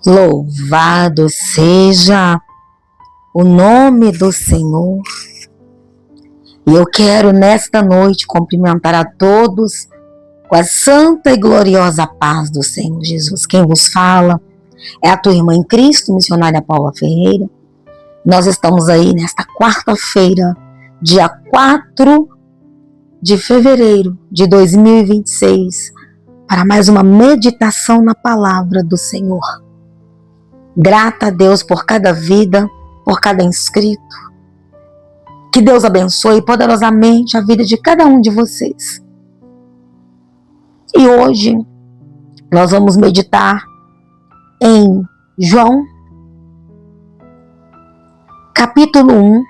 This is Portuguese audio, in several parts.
Louvado seja o nome do Senhor. E eu quero nesta noite cumprimentar a todos com a santa e gloriosa paz do Senhor Jesus. Quem vos fala é a tua irmã em Cristo, missionária Paula Ferreira. Nós estamos aí nesta quarta-feira, dia 4 de fevereiro de 2026, para mais uma meditação na palavra do Senhor. Grata a Deus por cada vida, por cada inscrito. Que Deus abençoe poderosamente a vida de cada um de vocês. E hoje nós vamos meditar em João, capítulo 1,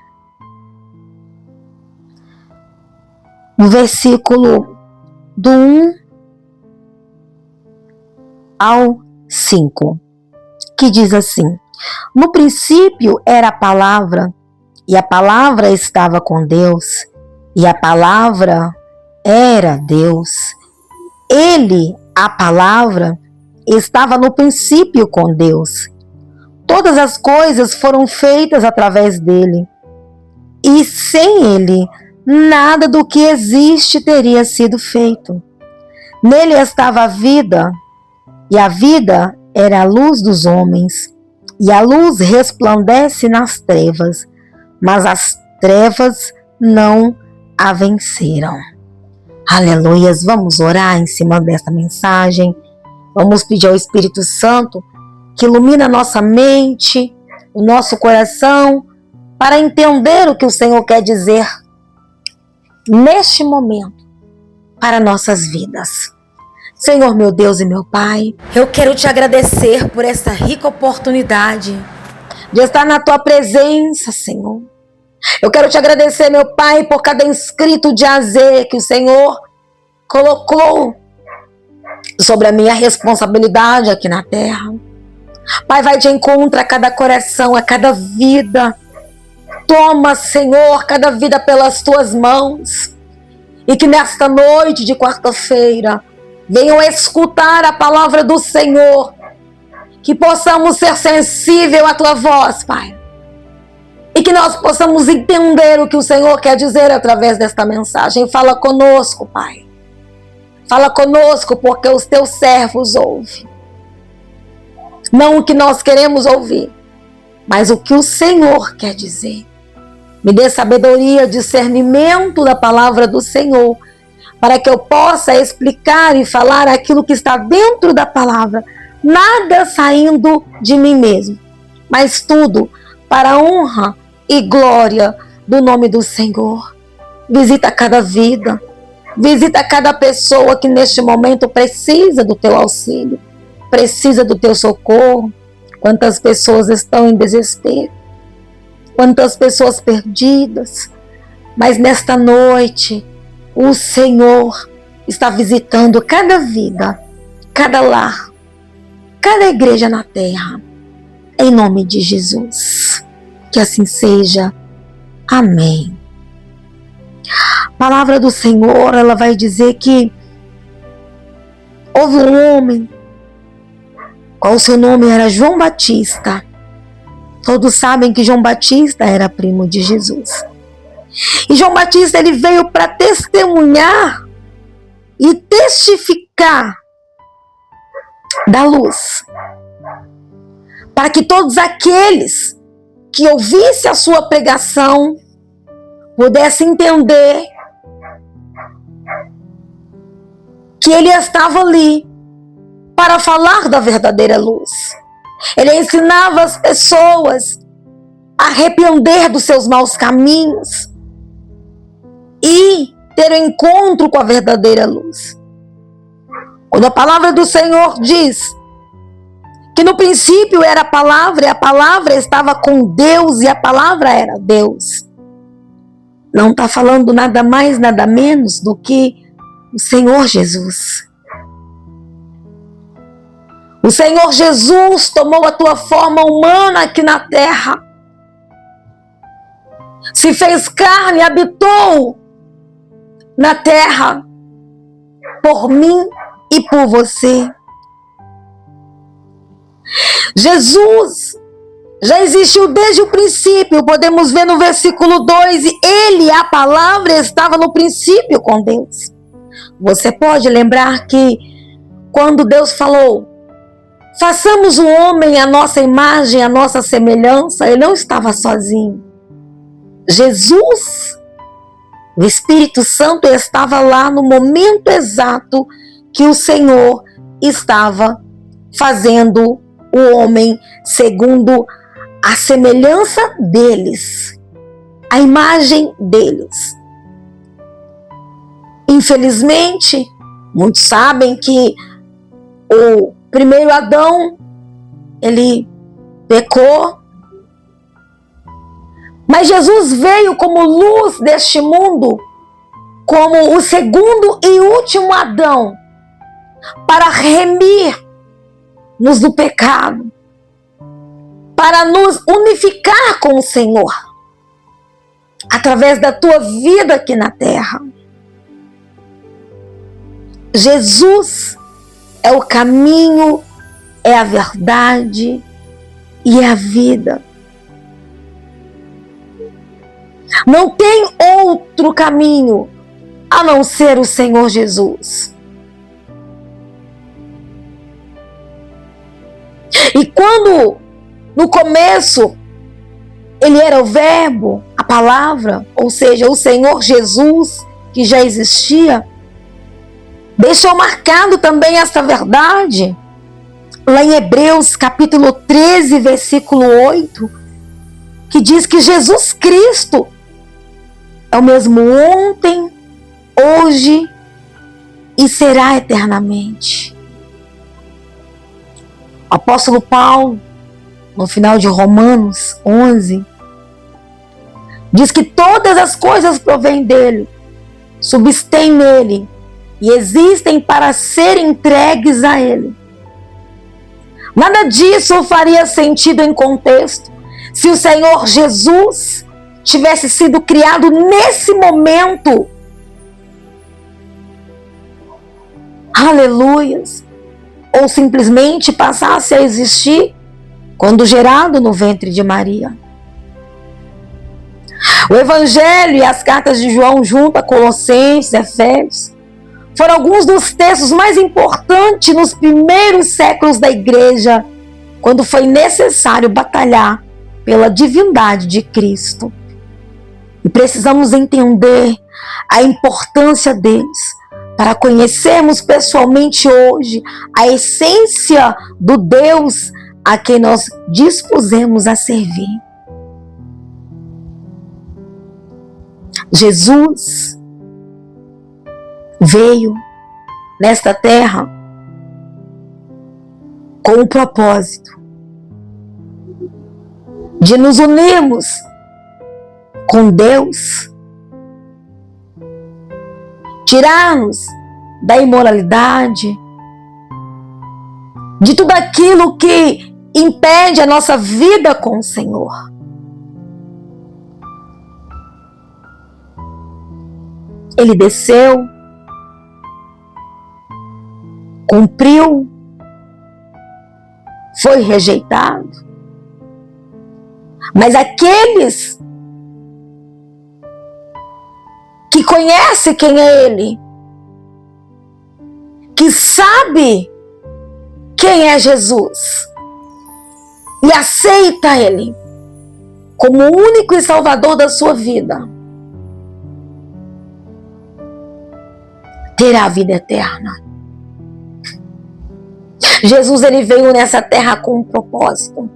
no versículo do 1 ao 5, que diz assim: no princípio era a palavra, e a palavra estava com Deus, e a palavra era Deus. Ele, a palavra, estava no princípio com Deus. Todas as coisas foram feitas através dele, e sem ele, nada do que existe teria sido feito. Nele estava a vida, e a vida era a luz dos homens, e a luz resplandece nas trevas, mas as trevas não a venceram. Aleluias! Vamos orar em cima desta mensagem. Vamos pedir ao Espírito Santo que ilumine a nossa mente, o nosso coração, para entender o que o Senhor quer dizer neste momento para nossas vidas. Senhor, meu Deus e meu Pai, eu quero te agradecer por essa rica oportunidade de estar na tua presença, Senhor. Eu quero te agradecer, meu Pai, por cada inscrito de AZ que o Senhor colocou sobre a minha responsabilidade aqui na terra. Pai, vai de encontro a cada coração, a cada vida. Toma, Senhor, cada vida pelas tuas mãos. E que nesta noite de quarta-feira venham escutar a palavra do Senhor. Que possamos ser sensíveis à tua voz, Pai. E que nós possamos entender o que o Senhor quer dizer através desta mensagem. Fala conosco, Pai. Fala conosco, porque os teus servos ouvem. Não o que nós queremos ouvir, mas o que o Senhor quer dizer. Me dê sabedoria, discernimento da palavra do Senhor, para que eu possa explicar e falar aquilo que está dentro da palavra. Nada saindo de mim mesmo, mas tudo para a honra e glória do nome do Senhor. Visita cada vida, visita cada pessoa que neste momento precisa do teu auxílio, precisa do teu socorro. Quantas pessoas estão em desespero, quantas pessoas perdidas, mas nesta noite o Senhor está visitando cada vida, cada lar, cada igreja na terra, em nome de Jesus. Que assim seja. Amém. A palavra do Senhor, ela vai dizer que houve um homem, qual o seu nome era João Batista. Todos sabem que João Batista era primo de Jesus. E João Batista, ele veio para testemunhar e testificar da luz, para que todos aqueles que ouvisse a sua pregação pudesse entender que ele estava ali para falar da verdadeira luz. Ele ensinava as pessoas a arrepender dos seus maus caminhos e ter um encontro com a verdadeira luz. Quando a palavra do Senhor diz que no princípio era a palavra, e a palavra estava com Deus, e a palavra era Deus, não está falando nada mais, nada menos do que o Senhor Jesus. O Senhor Jesus tomou a tua forma humana aqui na terra, se fez carne, habitou na terra por mim e por você. Jesus já existiu desde o princípio. Podemos ver no versículo 2, ele, a palavra, estava no princípio com Deus. Você pode lembrar que quando Deus falou, façamos o homem à nossa imagem, à nossa semelhança, ele não estava sozinho. Jesus, o Espírito Santo, estava lá no momento exato que o Senhor estava fazendo o homem segundo a semelhança deles, a imagem deles. Infelizmente, muitos sabem que o primeiro Adão, ele pecou, mas Jesus veio como luz deste mundo, como o segundo e último Adão, para remir-nos do pecado, para nos unificar com o Senhor, através da tua vida aqui na terra. Jesus é o caminho, é a verdade e é a vida. Não tem outro caminho a não ser o Senhor Jesus. E quando no começo ele era o verbo, a palavra, ou seja, o Senhor Jesus, que já existia, deixou marcado também essa verdade lá em Hebreus capítulo 13, versículo 8, que diz que Jesus Cristo é o mesmo ontem, hoje e será eternamente. O apóstolo Paulo, no final de Romanos 11, diz que todas as coisas provêm dele, subsistem nele e existem para serem entregues a ele. Nada disso faria sentido em contexto se o Senhor Jesus tivesse sido criado nesse momento. Aleluias! Ou simplesmente passasse a existir quando gerado no ventre de Maria. O Evangelho e as cartas de João, junto a Colossenses, Efésios, foram alguns dos textos mais importantes nos primeiros séculos da igreja, quando foi necessário batalhar pela divindade de Cristo. E precisamos entender a importância deles para conhecermos pessoalmente hoje a essência do Deus a quem nós dispusemos a servir. Jesus veio nesta terra com o propósito de nos unirmos com Deus, tirar-nos da imoralidade, de tudo aquilo que impede a nossa vida com o Senhor. Ele desceu, cumpriu, foi rejeitado. Mas aqueles que conhecem quem é Ele, que sabe quem é Jesus e aceita Ele como o único e salvador da sua vida, terá a vida eterna. Jesus, ele veio nessa terra com um propósito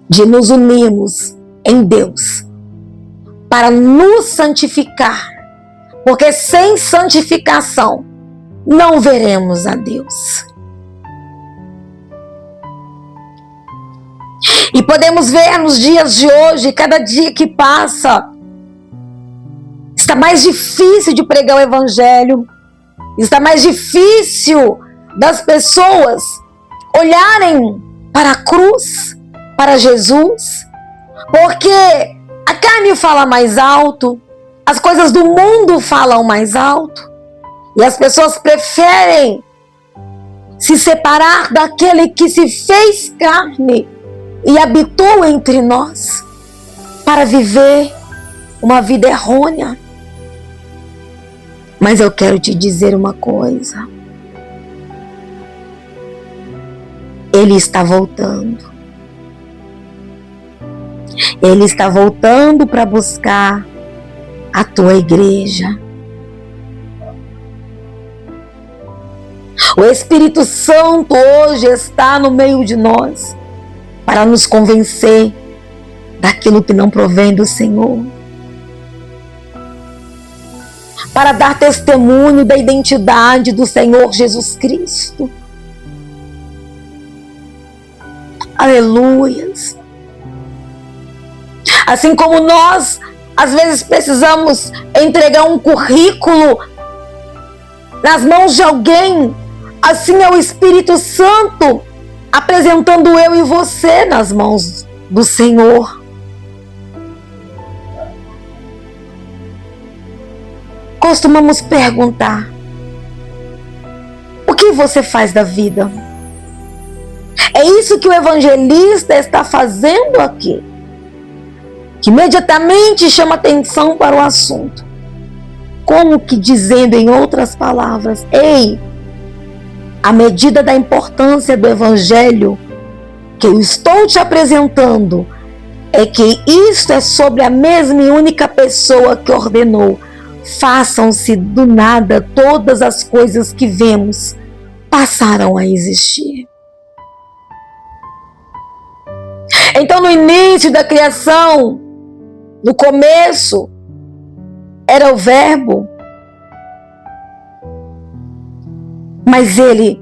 de nos unirmos em Deus para nos santificar, porque sem santificação não veremos a Deus. E podemos ver nos dias de hoje, cada dia que passa, está mais difícil de pregar o Evangelho, está mais difícil das pessoas olharem para a cruz, para Jesus, porque a carne fala mais alto, as coisas do mundo falam mais alto, E as pessoas preferem se separar daquele que se fez carne e habitou entre nós para viver uma vida errônea. Mas eu quero te dizer uma coisa. Ele está voltando. Ele está voltando para buscar a tua igreja. O Espírito Santo hoje está no meio de nós para nos convencer daquilo que não provém do Senhor, para dar testemunho da identidade do Senhor Jesus Cristo. Aleluias! Assim como nós, às vezes, precisamos entregar um currículo nas mãos de alguém, assim é o Espírito Santo apresentando eu e você nas mãos do Senhor. Costumamos perguntar: o que você faz da vida? É isso que o evangelista está fazendo aqui, que imediatamente chama atenção para o assunto, como que dizendo em outras palavras: ei, à medida da importância do evangelho que eu estou te apresentando, é que isto é sobre a mesma e única pessoa que ordenou: façam-se do nada todas as coisas que vemos passaram a existir. Então, no início da criação, no começo, era o Verbo, mas ele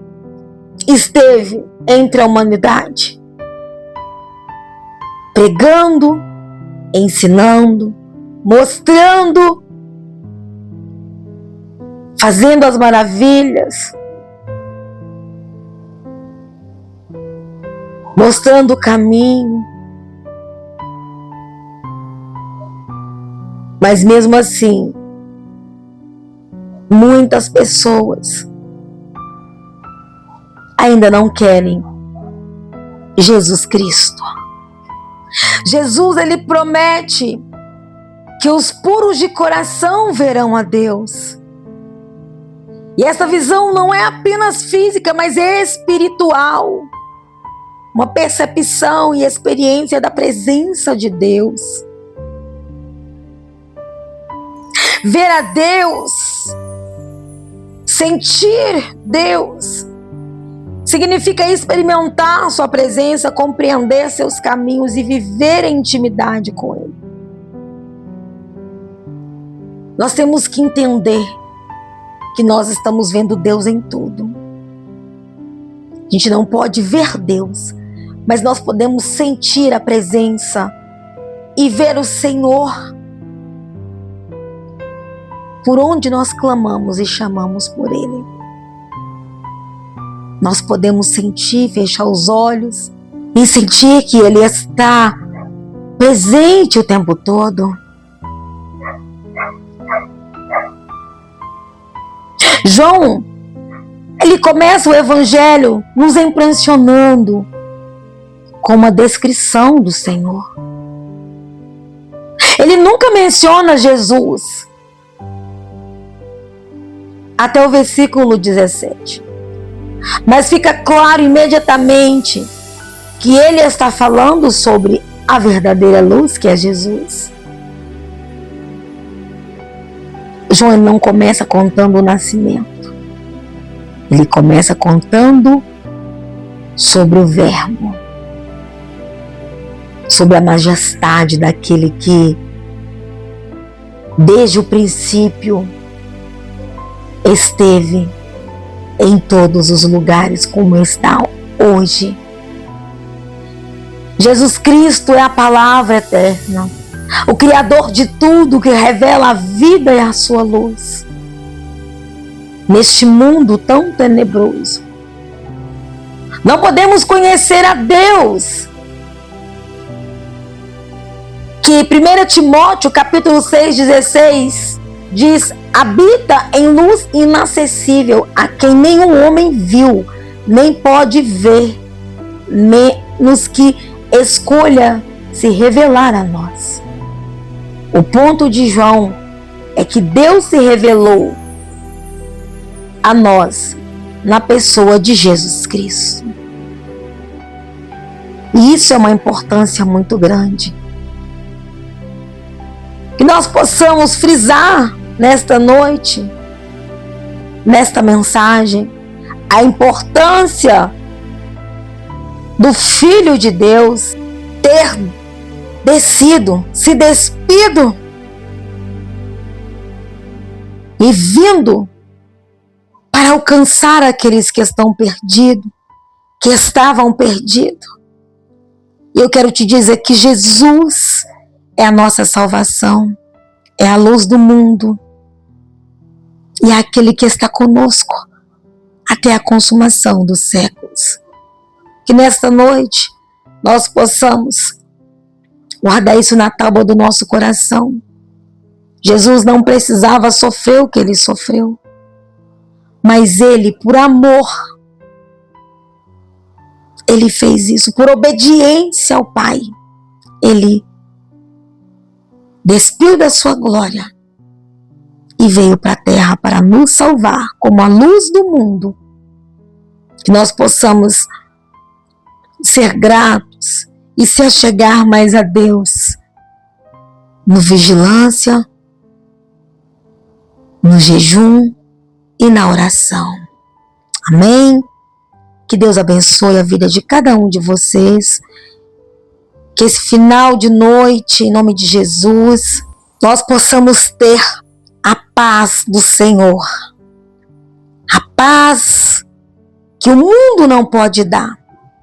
esteve entre a humanidade, pregando, ensinando, mostrando, fazendo as maravilhas, mostrando o caminho. Mas mesmo assim, muitas pessoas ainda não querem Jesus Cristo. Jesus, ele promete que os puros de coração verão a Deus. E essa visão não é apenas física, mas é espiritual. Uma percepção e experiência da presença de Deus. Ver a Deus, sentir Deus, significa experimentar sua presença, compreender seus caminhos e viver em intimidade com Ele. Nós temos que entender que nós estamos vendo Deus em tudo. A gente não pode ver Deus, mas nós podemos sentir a presença e ver o Senhor por onde nós clamamos e chamamos por Ele. Nós podemos sentir, fechar os olhos e sentir que Ele está presente o tempo todo. João, ele começa o Evangelho nos impressionando com uma descrição do Senhor. Ele nunca menciona Jesus até o versículo 17. Mas fica claro imediatamente que ele está falando sobre a verdadeira luz, que é Jesus. João não começa contando o nascimento. Ele começa contando sobre o Verbo, sobre a majestade daquele que, desde o princípio, esteve em todos os lugares como está hoje. Jesus Cristo é a palavra eterna, o Criador de tudo, que revela a vida e a sua luz. Neste mundo tão tenebroso, não podemos conhecer a Deus, que 1 Timóteo capítulo 6, 16 diz: habita em luz inacessível, a quem nenhum homem viu, nem pode ver, nos que escolha se revelar a nós. O ponto de João é que Deus se revelou a nós na pessoa de Jesus Cristo. E isso é uma importância muito grande. Que nós possamos frisar nesta noite, nesta mensagem, a importância do Filho de Deus ter descido, se despido e vindo para alcançar aqueles que estão perdidos, que estavam perdidos. E eu quero te dizer que Jesus é a nossa salvação, é a luz do mundo e é aquele que está conosco até a consumação dos séculos. Que nesta noite nós possamos guardar isso na tábua do nosso coração. Jesus não precisava sofrer o que ele sofreu, mas ele, por amor, ele fez isso, por obediência ao Pai. Ele despiu da sua glória e veio para a terra para nos salvar como a luz do mundo. Que nós possamos ser gratos e se achegar mais a Deus no vigilância, no jejum e na oração. Amém? Que Deus abençoe a vida de cada um de vocês. Que esse final de noite, em nome de Jesus, nós possamos ter a paz do Senhor. A paz que o mundo não pode dar,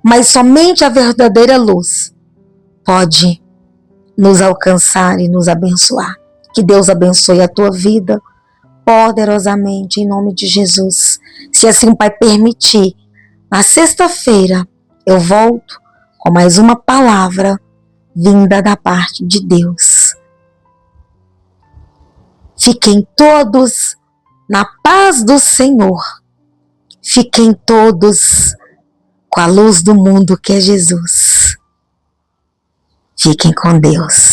mas somente a verdadeira luz pode nos alcançar e nos abençoar. Que Deus abençoe a tua vida poderosamente, em nome de Jesus. Se assim o Pai permitir, na sexta-feira eu volto com mais uma palavra vinda da parte de Deus. Fiquem todos na paz do Senhor. Fiquem todos com a luz do mundo que é Jesus. Fiquem com Deus.